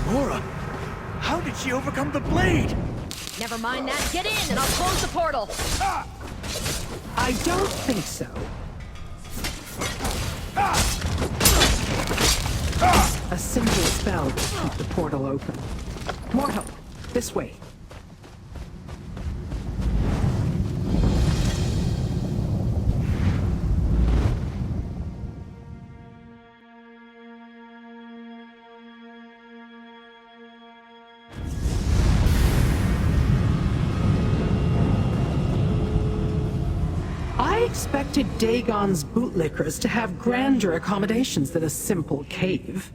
Aurora, how did she overcome the blade? Never mind that. Get in, and I'll close the portal. I don't think so. A simple spell will keep the portal open. Mortal, this way. I expected Dagon's bootlickers to have grander accommodations than a simple cave.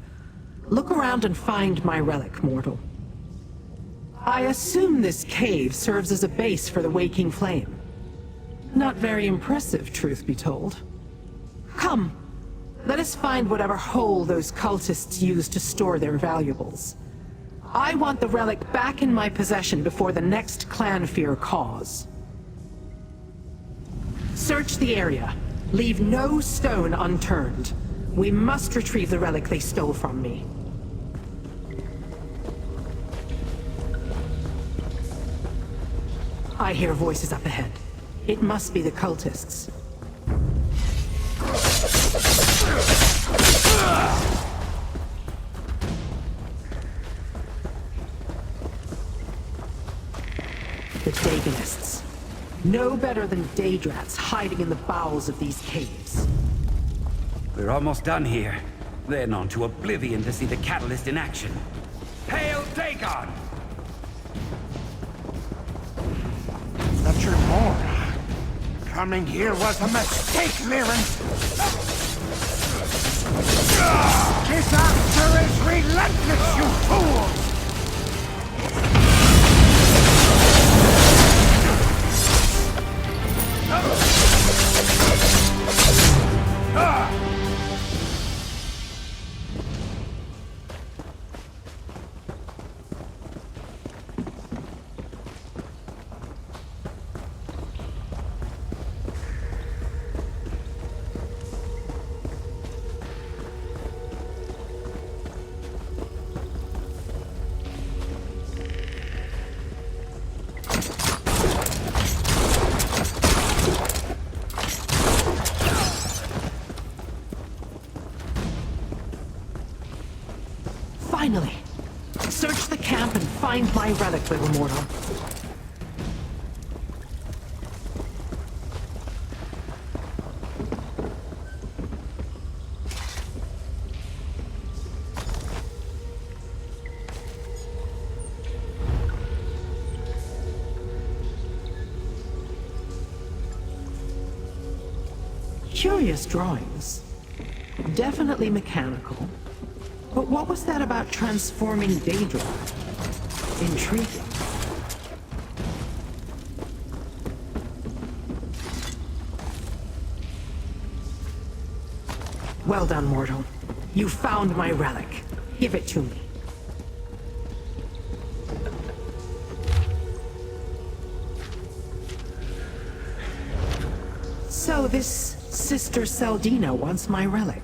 Look around and find my relic, mortal. I assume this cave serves as a base for the Waking Flame. Not very impressive, truth be told. Come, let us find whatever hole those cultists used to store their valuables. I want the relic back in my possession before the next clan fear cause. Search the area. Leave no stone unturned. We must retrieve the relic they stole from me. I hear voices up ahead. It must be the cultists. The Dagonists. No better than Daydrats hiding in the bowels of these caves. We're almost done here. Then on to Oblivion to see the catalyst in action. Hail Dagon! Fletcher more. Coming here was a mistake, Liren. Disaster is relentless, you fools! Finally! Search the camp and find my relic, little mortal. Curious drawings. Definitely mechanical. But what was that about transforming Daedra? Intriguing. Well done, mortal. You found my relic. Give it to me. So this Sister Seldina wants my relic.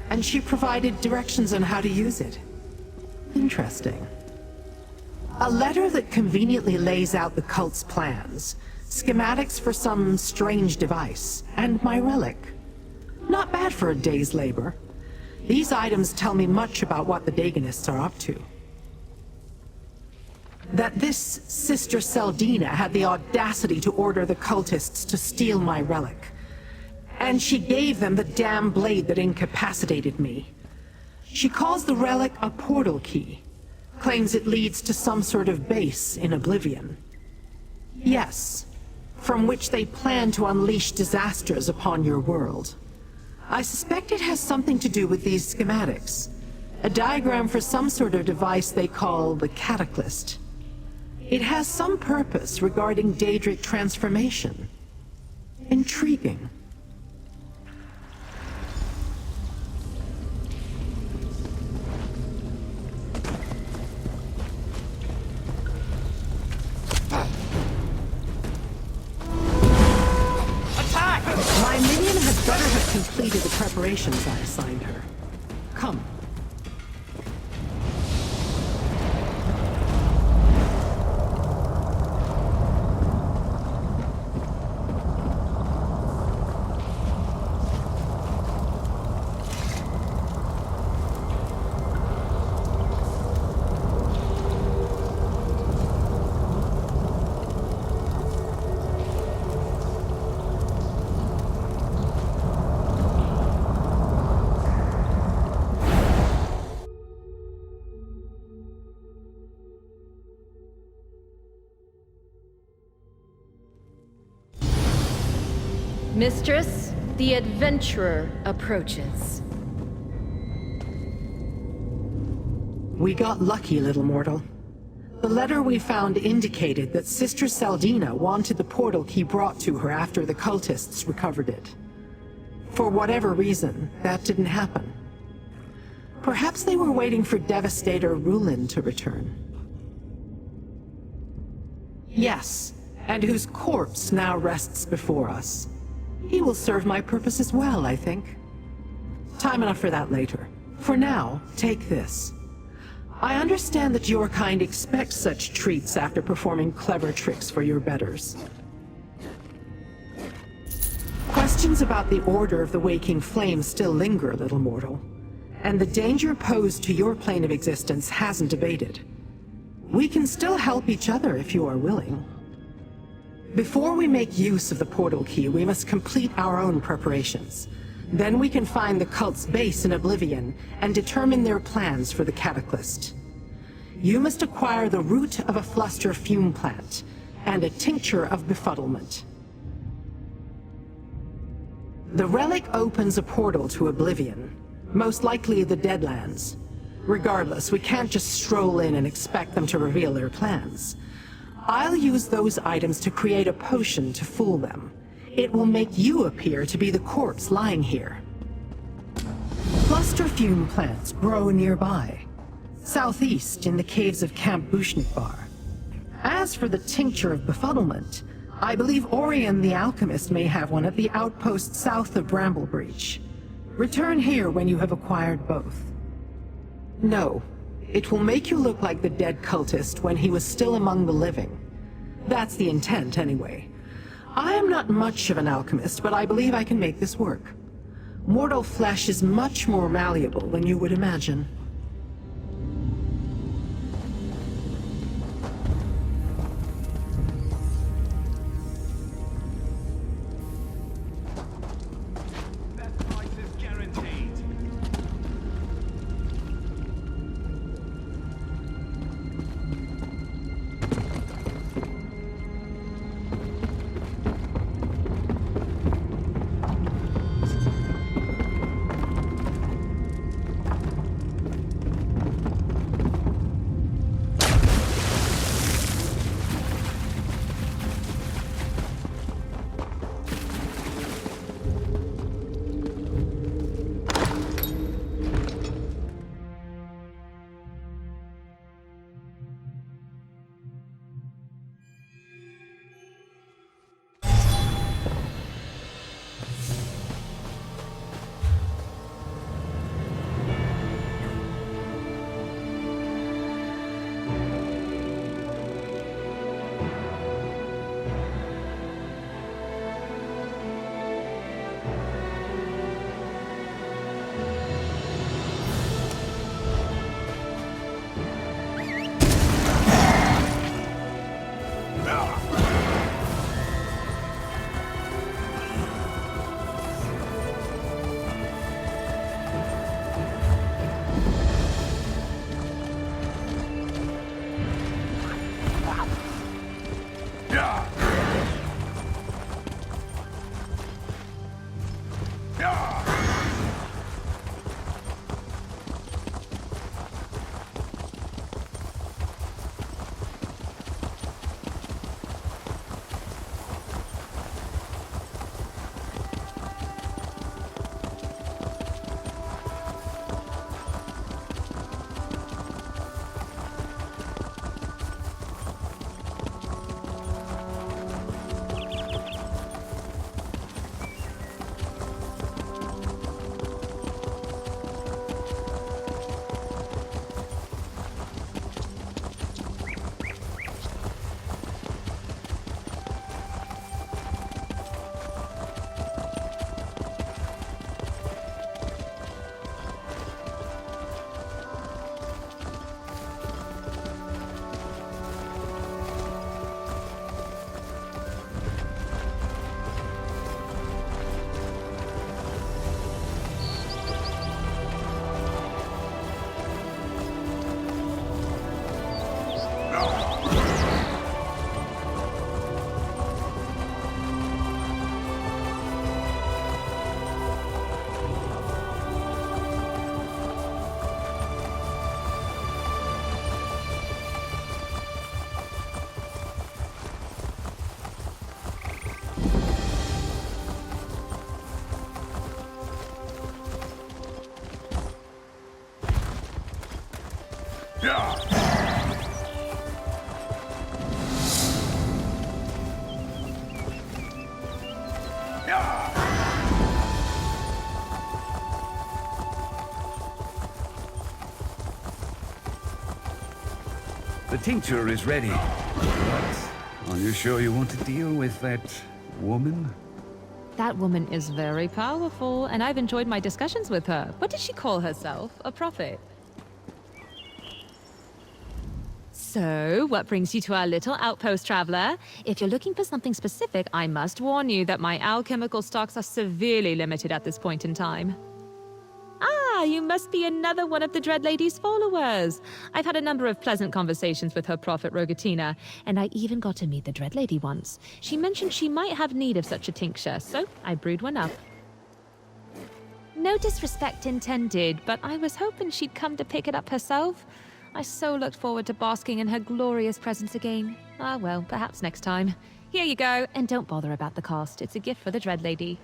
And she provided directions on how to use it. Interesting. A letter that conveniently lays out the cult's plans, schematics for some strange device, and my relic. Not bad for a day's labor. These items tell me much about what the Dagonists are up to. That this Sister Seldina had the audacity to order the cultists to steal my relic. And she gave them the damn blade that incapacitated me. She calls the relic a portal key. Claims it leads to some sort of base in Oblivion. Yes, from which they plan to unleash disasters upon your world. I suspect it has something to do with these schematics. A diagram for some sort of device they call the Cataclysm. It has some purpose regarding Daedric transformation. Intriguing. My minion had better have completed the preparations I assigned her. Come. Mistress, the adventurer approaches. We got lucky, little mortal. The letter we found indicated that Sister Saldina wanted the portal key brought to her after the cultists recovered it. For whatever reason, that didn't happen. Perhaps they were waiting for Devastator Rulin to return. Yes, and whose corpse now rests before us. He will serve my purpose as well, I think. Time enough for that later. For now, take this. I understand that your kind expect such treats after performing clever tricks for your betters. Questions about the Order of the Waking Flame still linger, little mortal. And the danger posed to your plane of existence hasn't abated. We can still help each other if you are willing. Before we make use of the portal key, we must complete our own preparations. Then we can find the cult's base in Oblivion and determine their plans for the Cataclysm. You must acquire the root of a fluster fume plant and a tincture of befuddlement. The relic opens a portal to Oblivion, most likely the Deadlands. Regardless, we can't just stroll in and expect them to reveal their plans. I'll use those items to create a potion to fool them. It will make you appear to be the corpse lying here. Cluster fume plants grow nearby, southeast in the caves of Camp Bushnikbar. As for the tincture of befuddlement, I believe Orion the alchemist may have one at the outpost south of Bramblebreach. Return here when you have acquired both. No, it will make you look like the dead cultist when he was still among the living. That's the intent, anyway. I am not much of an alchemist, but I believe I can make this work. Mortal flesh is much more malleable than you would imagine. That price is guaranteed. The tincture is ready. But are you sure you want to deal with that woman? That woman is very powerful, and I've enjoyed my discussions with her. What did she call herself? A prophet? So, what brings you to our little outpost, traveler? If you're looking for something specific, I must warn you that my alchemical stocks are severely limited at this point in time. Ah, you must be another one of the Dread Lady's followers. I've had a number of pleasant conversations with her prophet, Rogatina, and I even got to meet the Dread Lady once. She mentioned she might have need of such a tincture, so I brewed one up. No disrespect intended, but I was hoping she'd come to pick it up herself. I so looked forward to basking in her glorious presence again. Ah well, perhaps next time. Here you go, and don't bother about the cost. It's a gift for the Dread Lady.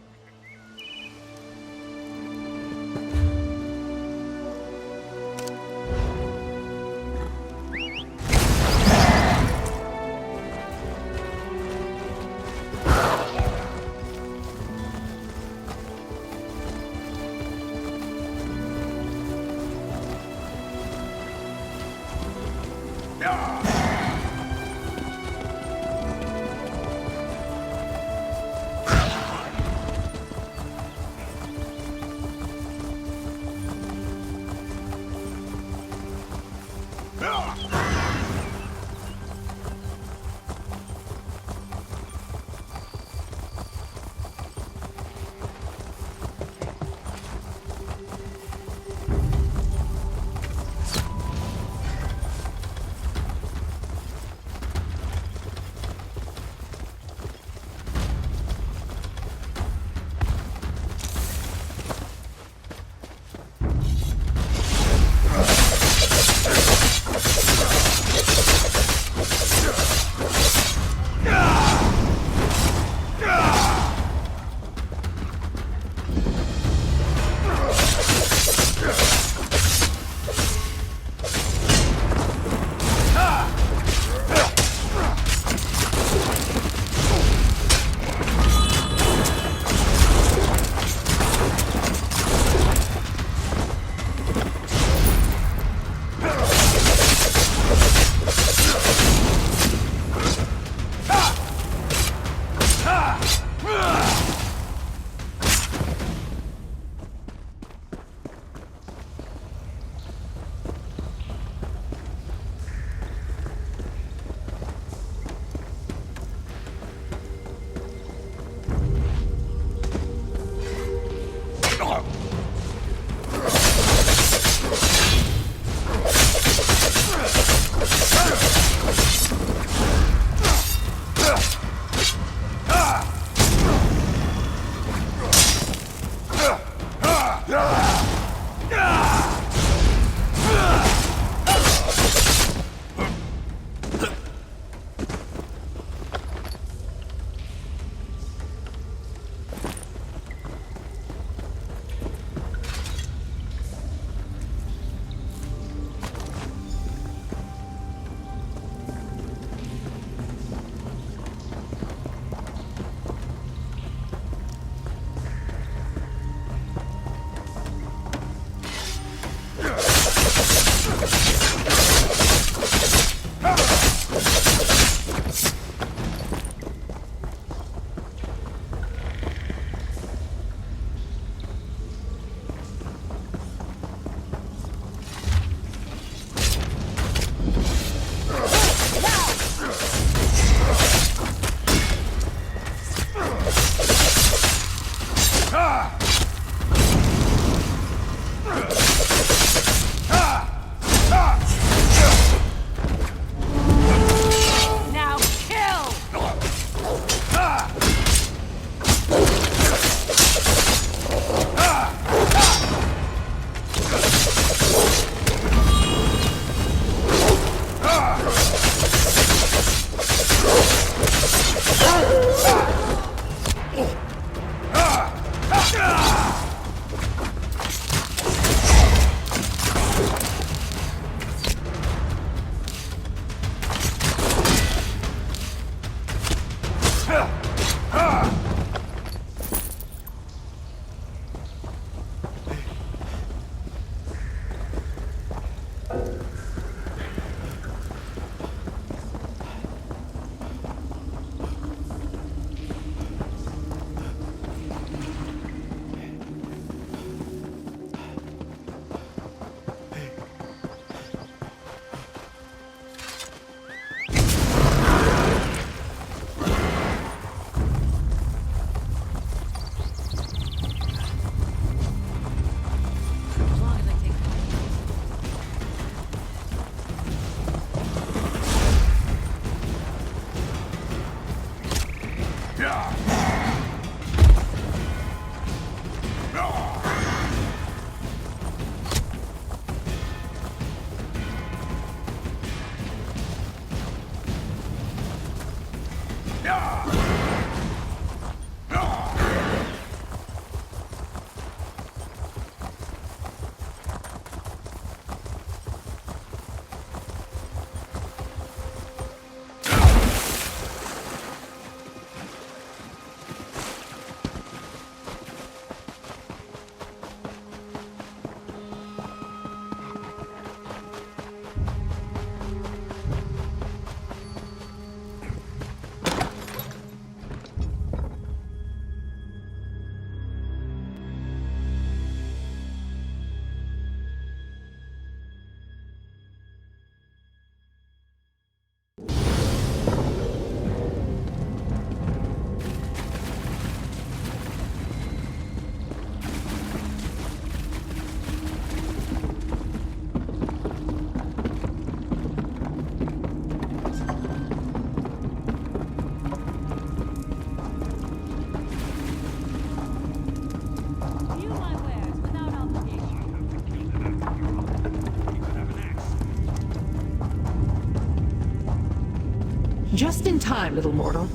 Just in time, little mortal.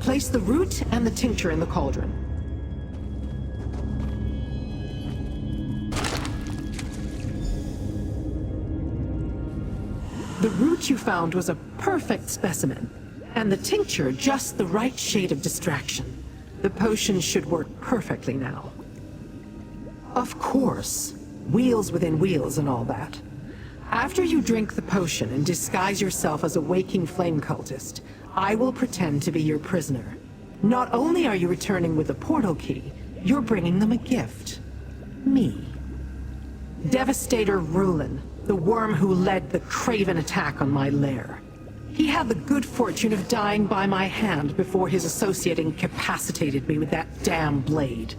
Place the root and the tincture in the cauldron. The root you found was a perfect specimen, and the tincture just the right shade of distraction. The potion should work perfectly now. Of course, wheels within wheels and all that. After you drink the potion and disguise yourself as a waking flame cultist, I will pretend to be your prisoner. Not only are you returning with the portal key, you're bringing them a gift. Me. Devastator Rulin, the worm who led the craven attack on my lair. He had the good fortune of dying by my hand before his associate incapacitated me with that damn blade.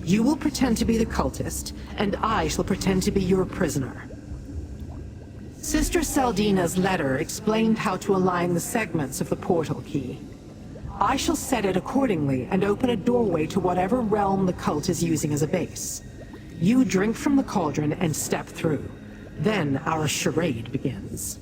You will pretend to be the cultist, and I shall pretend to be your prisoner. Sister Saldina's letter explained how to align the segments of the portal key. I shall set it accordingly and open a doorway to whatever realm the cult is using as a base. You drink from the cauldron and step through. Then our charade begins.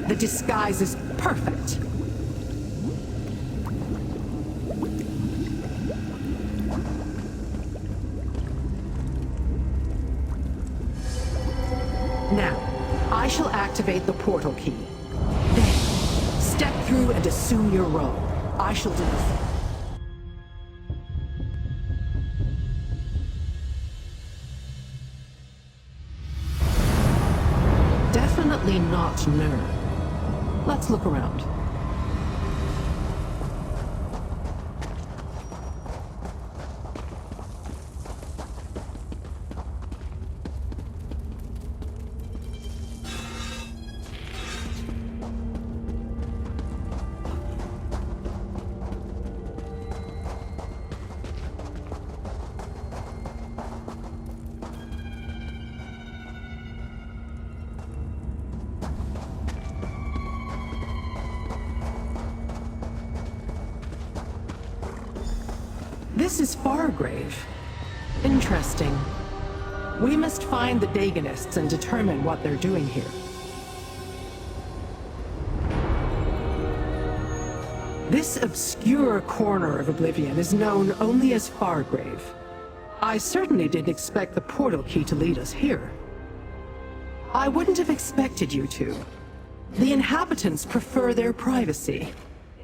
The disguise is perfect. Now, I shall activate the portal key. Then, step through and assume your role. I shall do the same. Definitely not nerd. Let's look around. This is Fargrave. Interesting. We must find the Dagonists and determine what they're doing here. This obscure corner of Oblivion is known only as Fargrave. I certainly didn't expect the portal key to lead us here. I wouldn't have expected you to. The inhabitants prefer their privacy.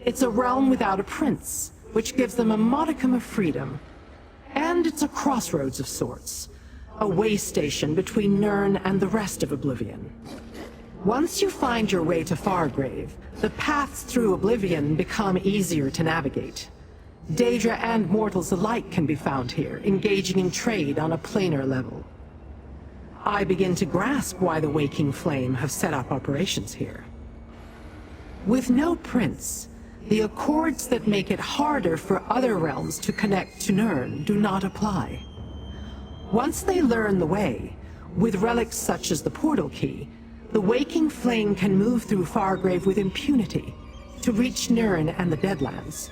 It's a realm without a prince, which gives them a modicum of freedom. And it's a crossroads of sorts. A way station between Nirn and the rest of Oblivion. Once you find your way to Fargrave, the paths through Oblivion become easier to navigate. Daedra and mortals alike can be found here, engaging in trade on a planar level. I begin to grasp why the Waking Flame have set up operations here. With no prince, the accords that make it harder for other realms to connect to Nirn do not apply. Once they learn the way, with relics such as the portal key, the Waking Flame can move through Fargrave with impunity to reach Nirn and the Deadlands.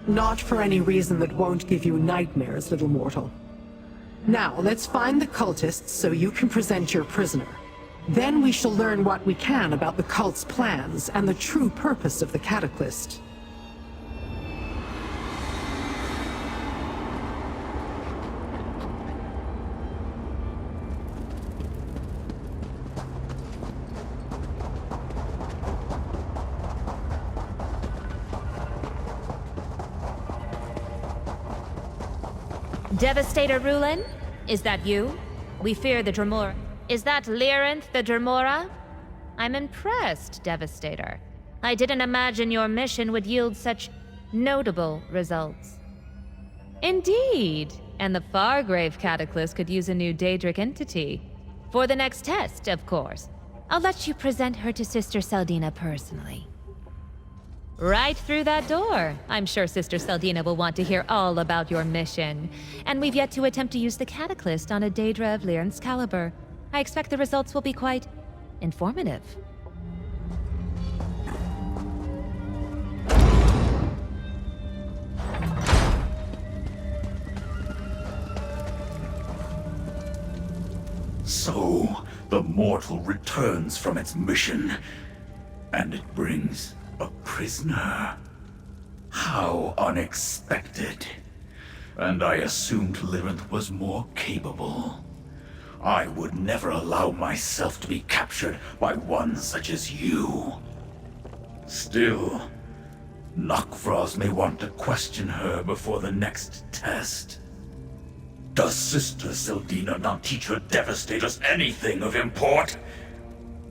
Not for any reason that won't give you nightmares, little mortal. Now, let's find the cultists so you can present your prisoner. Then we shall learn what we can about the cult's plans and the true purpose of the Cataclysm. Devastator Rulin? Is that you? We fear the Dremora. Is that Lyrinth the Dremora? I'm impressed, Devastator. I didn't imagine your mission would yield such notable results. Indeed, and the Fargrave Cataclysm could use a new Daedric entity. For the next test, of course. I'll let you present her to Sister Saldina personally. Right through that door. I'm sure Sister Seldina will want to hear all about your mission. And we've yet to attempt to use the Cataclysm on a Daedra of Lyran's caliber. I expect the results will be quite informative. So, the mortal returns from its mission, and it brings a prisoner. How unexpected. And I assumed Lyranth was more capable. I would never allow myself to be captured by one such as you. Still, Nokvros may want to question her before the next test. Does Sister Seldina not teach her Devastators anything of import?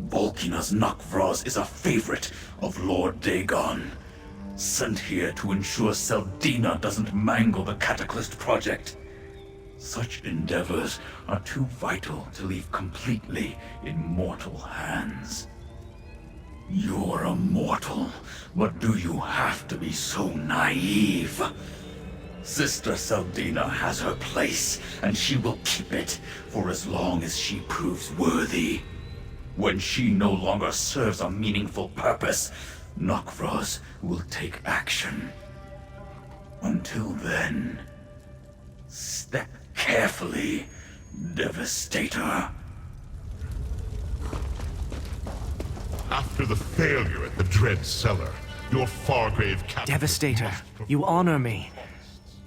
Volkina's Nokvros is a favorite of Lord Dagon, sent here to ensure Seldina doesn't mangle the Cataclysm project. Such endeavors are too vital to leave completely in mortal hands. You're a mortal, but do you have to be so naive? Sister Seldina has her place, and she will keep it for as long as she proves worthy. When she no longer serves a meaningful purpose, Nokvros will take action. Until then, step carefully, Devastator. After the failure at the Dread Cellar, your Fargrave captain... Devastator, you honor me.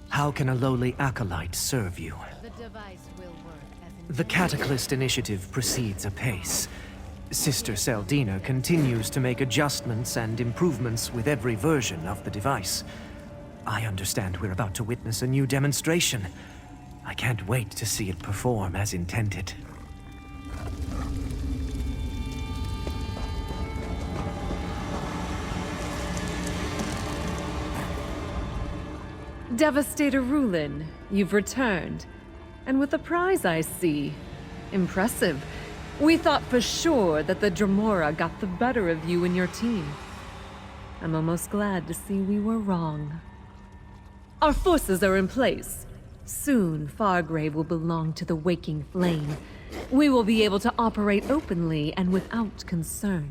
How can a lowly acolyte serve you? The device will work as The Cataclysm initiative proceeds apace. Sister Seldina continues to make adjustments and improvements with every version of the device. I understand we're about to witness a new demonstration. I can't wait to see it perform as intended. Devastator Rulin, you've returned. And with a prize, I see. Impressive. We thought for sure that the Dremora got the better of you and your team. I'm almost glad to see we were wrong. Our forces are in place. Soon, Fargrave will belong to the Waking Flame. We will be able to operate openly and without concern.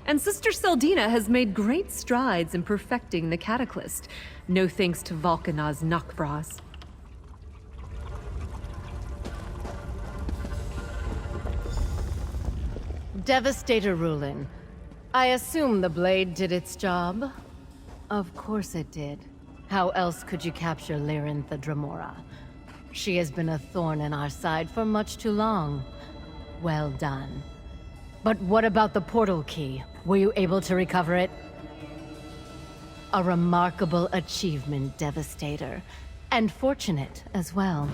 And Sister Seldina has made great strides in perfecting the Cataclysm, no thanks to Volkina's Nokvros. Devastator Rulin. I assume the blade did its job? Of course it did. How else could you capture Lyranth the Dremora? She has been a thorn in our side for much too long. Well done. But what about the portal key? Were you able to recover it? A remarkable achievement, Devastator. And fortunate as well.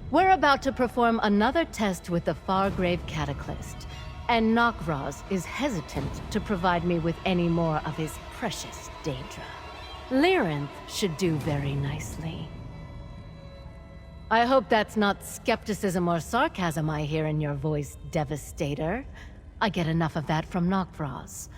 We're about to perform another test with the Fargrave Cataclysm, and Nokvros is hesitant to provide me with any more of his precious Daedra. Lyranth should do very nicely. I hope that's not skepticism or sarcasm I hear in your voice, Devastator. I get enough of that from Nokvros.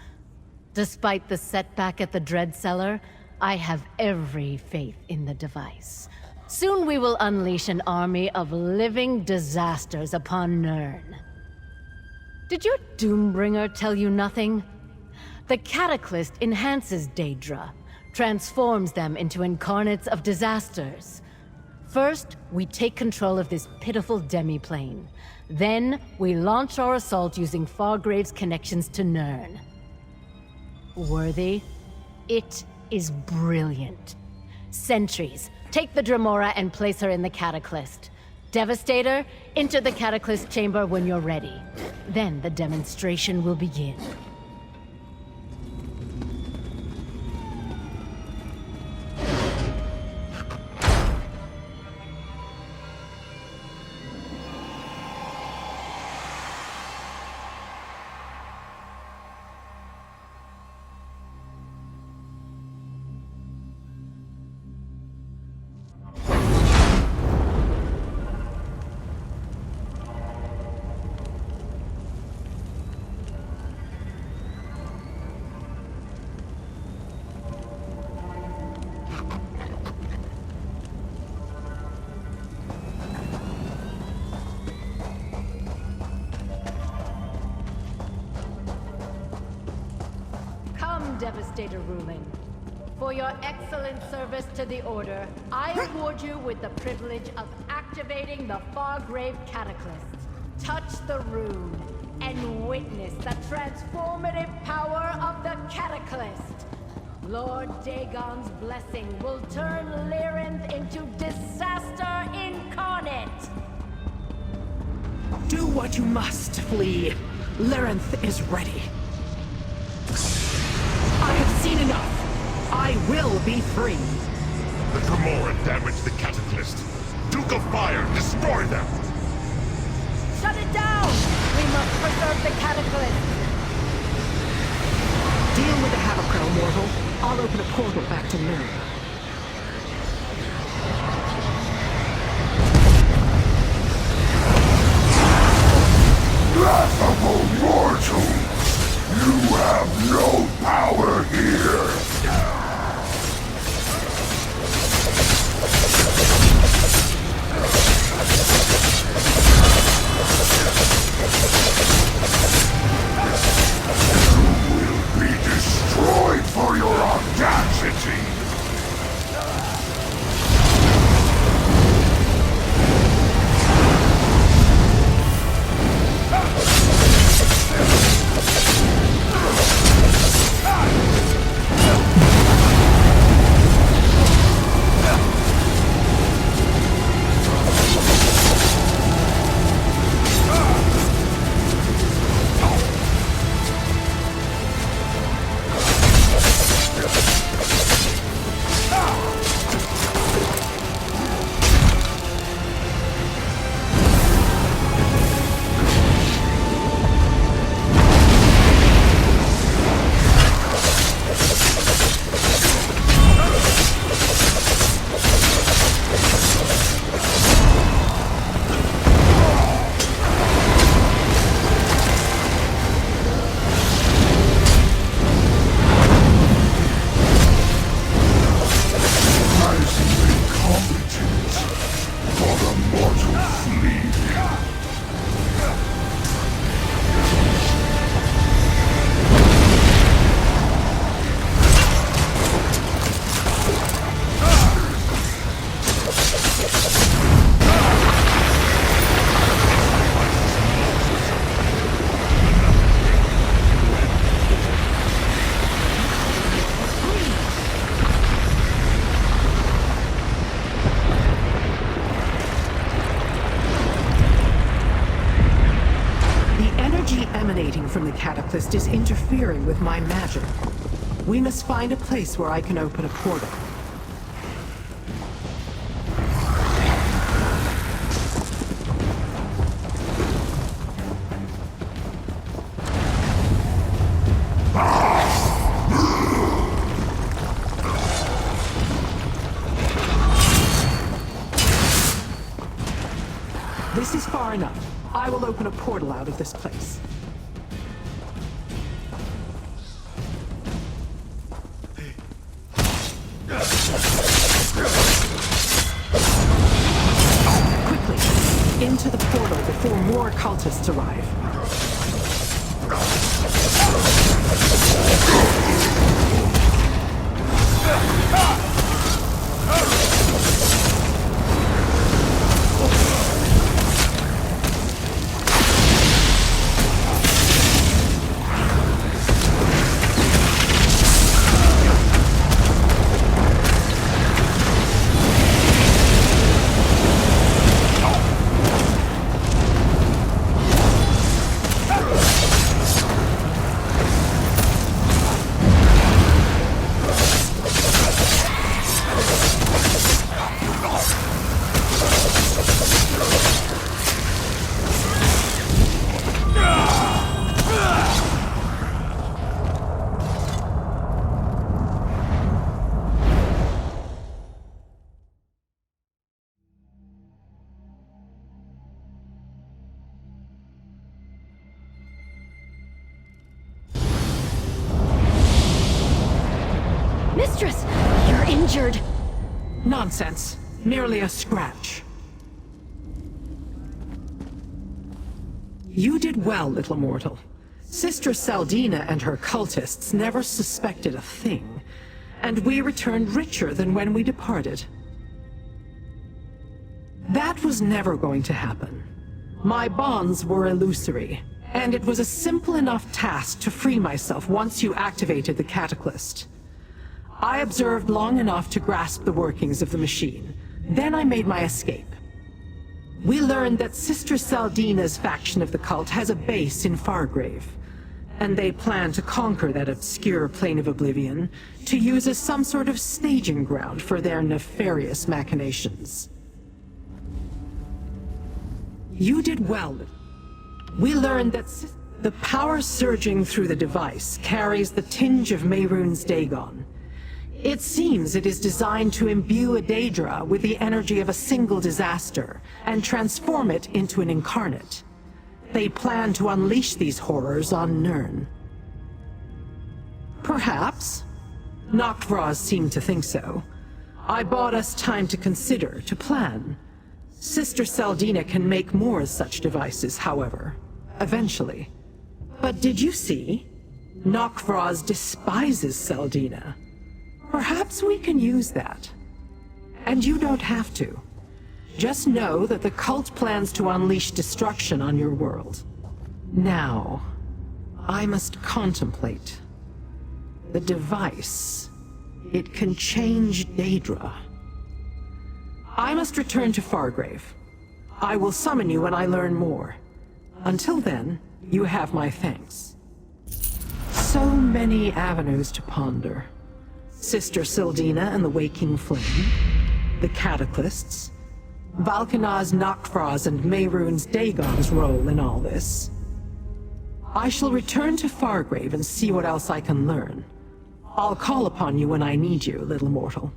Despite the setback at the Dread Cellar, I have every faith in the device. Soon we will unleash an army of living disasters upon Nirn. Did your Doombringer tell you nothing? The Cataclysm enhances Daedra, transforms them into incarnates of disasters. First, we take control of this pitiful demiplane. Then, we launch our assault using Fargrave's connections to Nirn. Worthy? It is brilliant. Sentries, take the Dremora and place her in the Cataclysm. Devastator, enter the Cataclysm chamber when you're ready. Then the demonstration will begin. done, Devastator Rulin. For your excellent service to the Order, I award you with the privilege of activating the Fargrave Cataclysm. Touch the rune and witness the transformative power of the Cataclysm. Lord Dagon's blessing will turn Lyrinth into disaster incarnate! Do what you must, Flea. Lyrinth is ready. I have seen enough. I will be free. The Dremora damaged the Cataclysm. Duke of Fire, destroy them! Shut it down! We must preserve the Cataclysm! Deal with the Havercrow, mortal. I'll open a portal back to Lyria. Laughable mortal! You have no power here! You will be destroyed for your audacity! From the Cataclysm is interfering with my magic. We must find a place where I can open a portal. This is far enough. I will open a portal out of this place. Into the portal before more cultists arrive. Mistress, you're injured. Nonsense. Merely a scratch. You did well, little mortal. Sister Saldina and her cultists never suspected a thing, and we returned richer than when we departed. That was never going to happen. My bonds were illusory, and it was a simple enough task to free myself once you activated the Cataclysm. I observed long enough to grasp the workings of the machine. Then I made my escape. We learned that Sister Saldina's faction of the cult has a base in Fargrave, and they plan to conquer that obscure plane of oblivion to use as some sort of staging ground for their nefarious machinations. You did well. We learned that the power surging through the device carries the tinge of Mehrunes Dagon. It seems it is designed to imbue a Daedra with the energy of a single disaster and transform it into an incarnate. They plan to unleash these horrors on Nirn. Perhaps. Noctvraz seemed to think so. I bought us time to consider, to plan. Sister Saldina can make more such devices, however. Eventually. But did you see? Noctvraz despises Saldina. Perhaps we can use that. And you don't have to. Just know that the cult plans to unleash destruction on your world. Now, I must contemplate. The device. It can change Daedra. I must return to Fargrave. I will summon you when I learn more. Until then, you have my thanks. So many avenues to ponder. Sister Sildina and the Waking Flame, the Cataclysts, Valkanaz, Noctvraz, and Mehrunes Dagon's role in all this. I shall return to Fargrave and see what else I can learn. I'll call upon you when I need you, little mortal.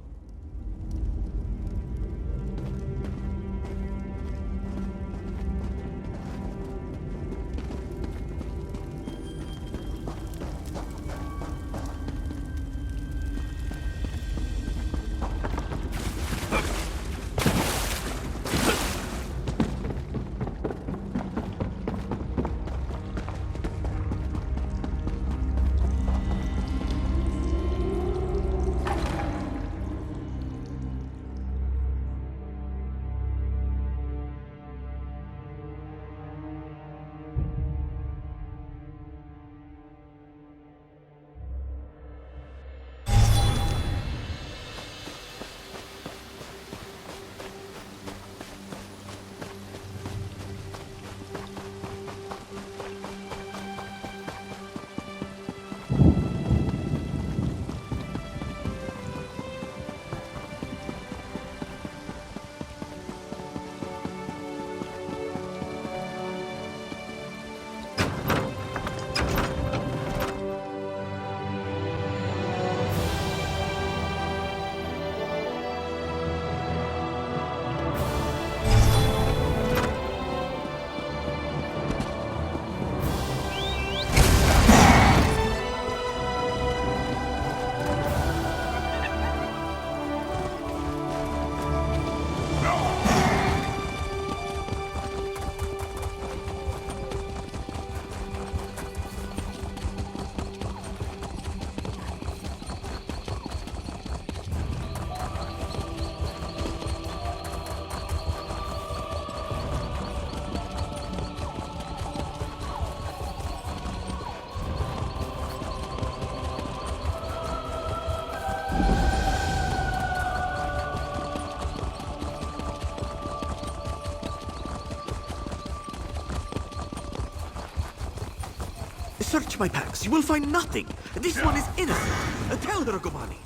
Search my packs. You will find nothing. This one is innocent. Tell Dragomani.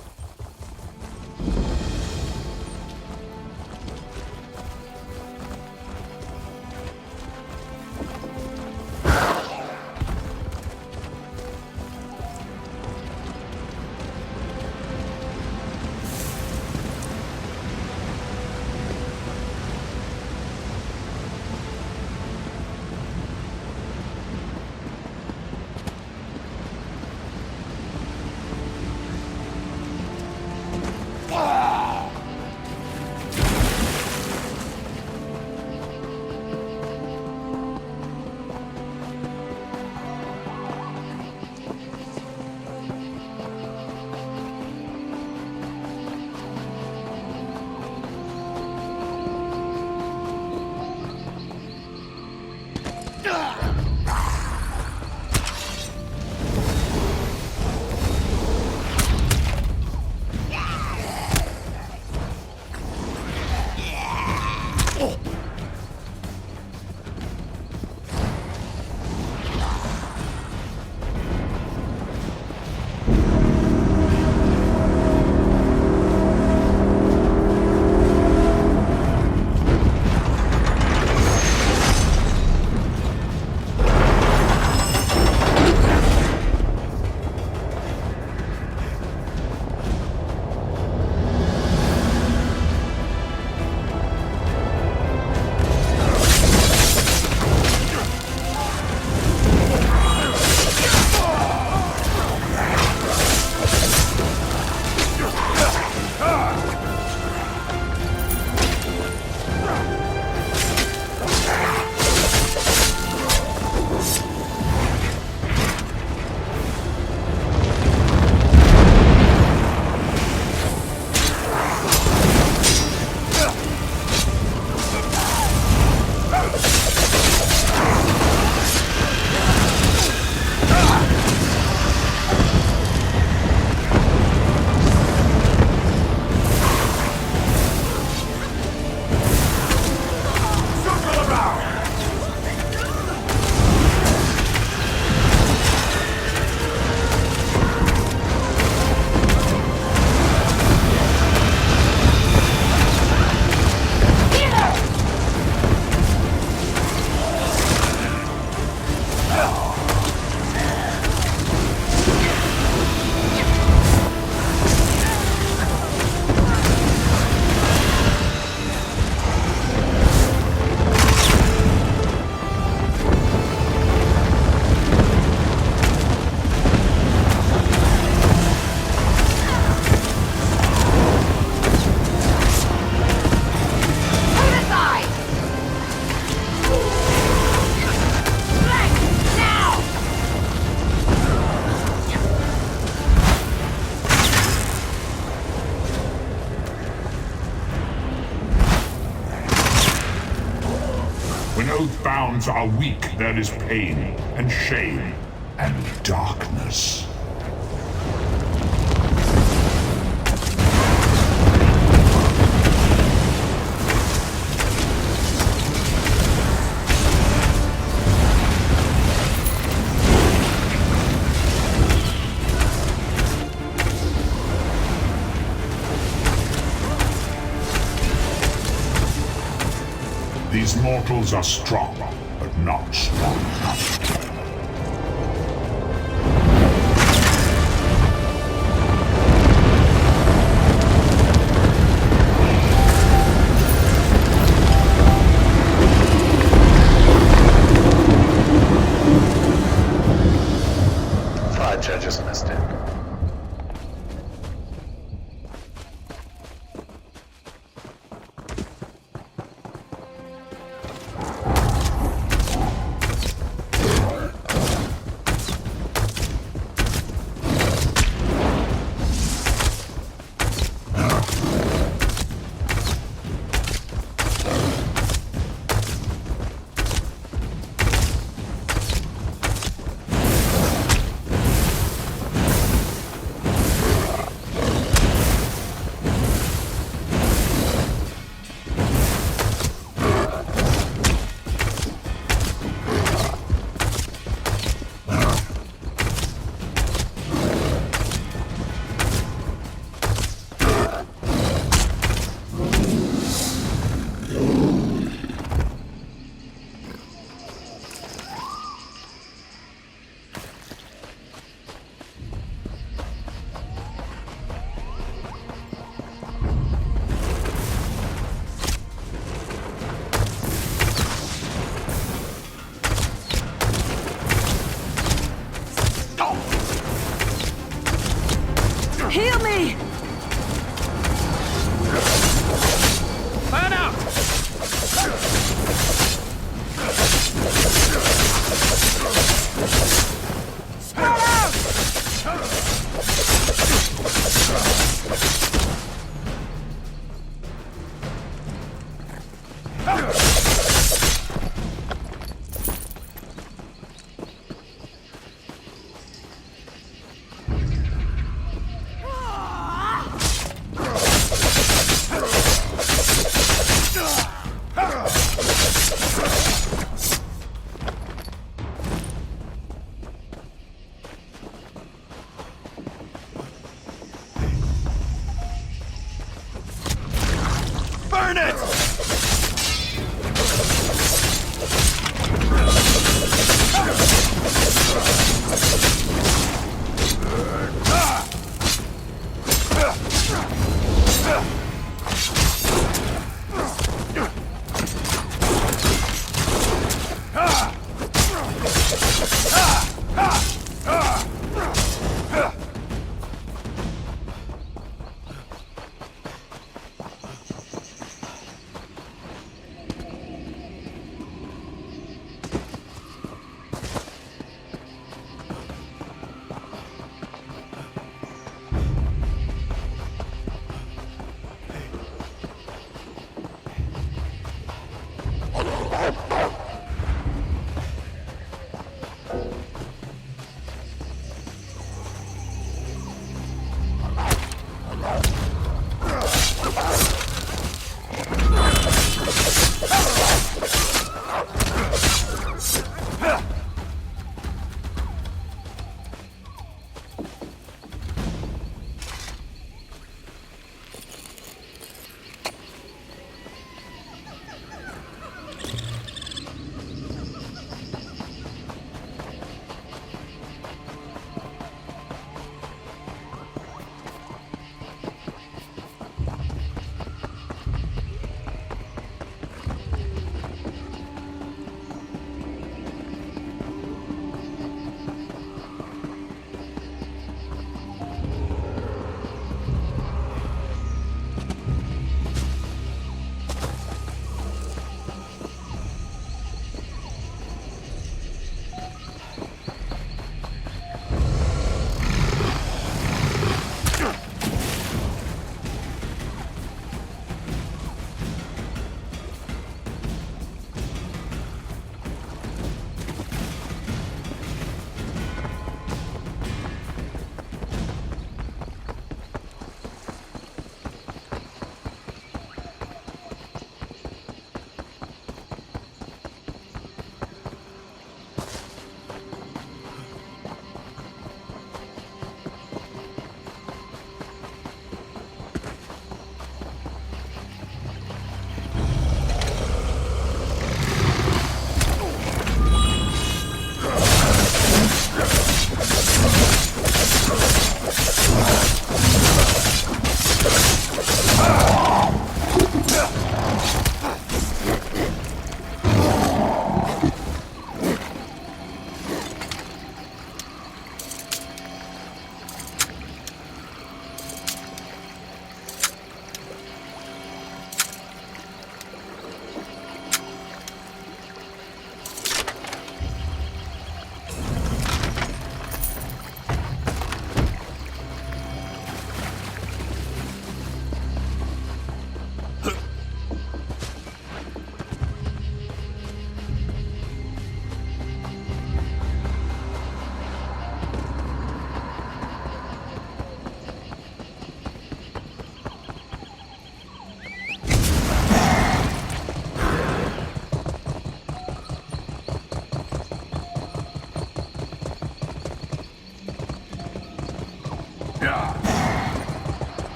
When oath bounds are weak, there is pain and shame and darkness. These mortals are strong, but not strong enough. Five judges missed it.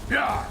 Yeah.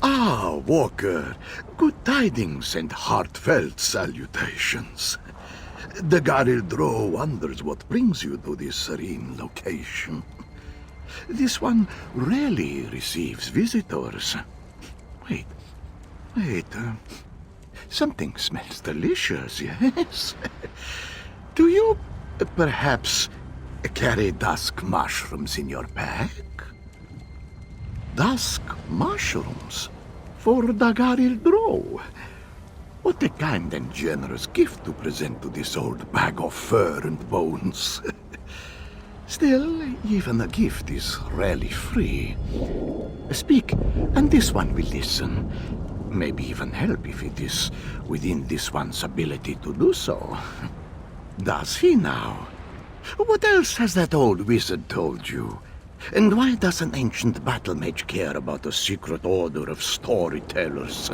Ah, Walker. Good tidings and heartfelt salutations. The Garildro wonders what brings you to this serene location. This one rarely receives visitors. Wait. Something smells delicious, yes? Do you perhaps carry dusk mushrooms in your pack? Dusk mushrooms? For Dagaril Drow? What a kind and generous gift to present to this old bag of fur and bones. Still, even a gift is rarely free. Speak, and this one will listen. Maybe even help if it is within this one's ability to do so. Does he now? What else has that old wizard told you? And why does an ancient battle mage care about a secret order of storytellers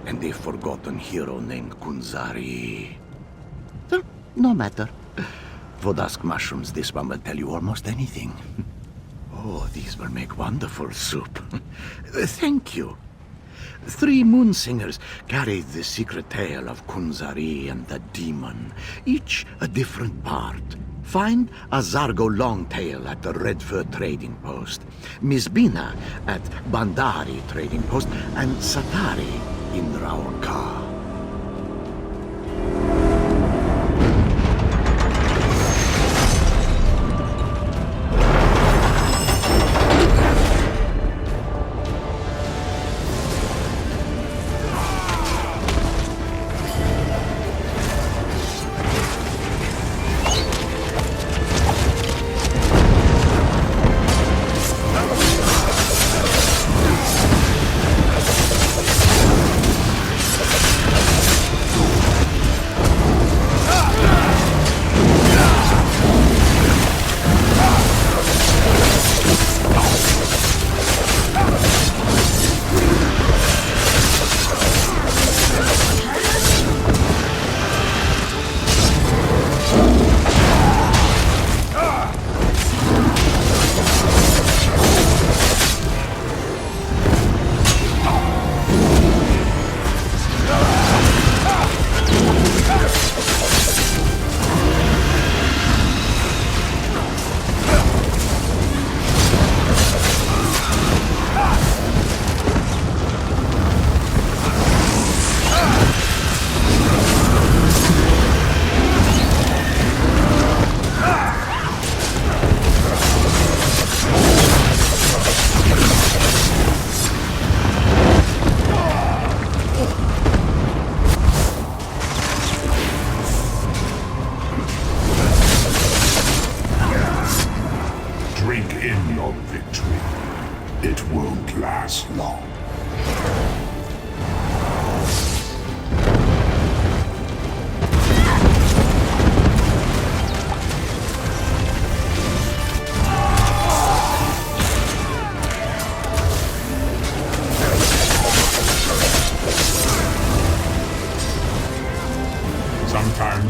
and a forgotten hero named Kunzari? Well, no matter. For dusk mushrooms, this one will tell you almost anything. Oh, these will make wonderful soup. Thank you. 3 moonsingers carried the secret tale of Kunzari and the demon, each a different part. Find a Zargo Longtail at the Redfur Trading Post, Miss Bina at Bandari Trading Post, and Satari in Raolka.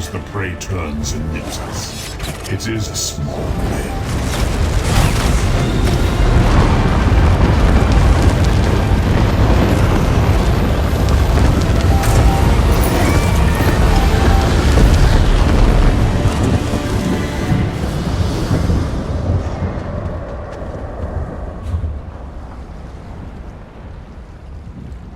as the prey turns and nips us. It is a small blade,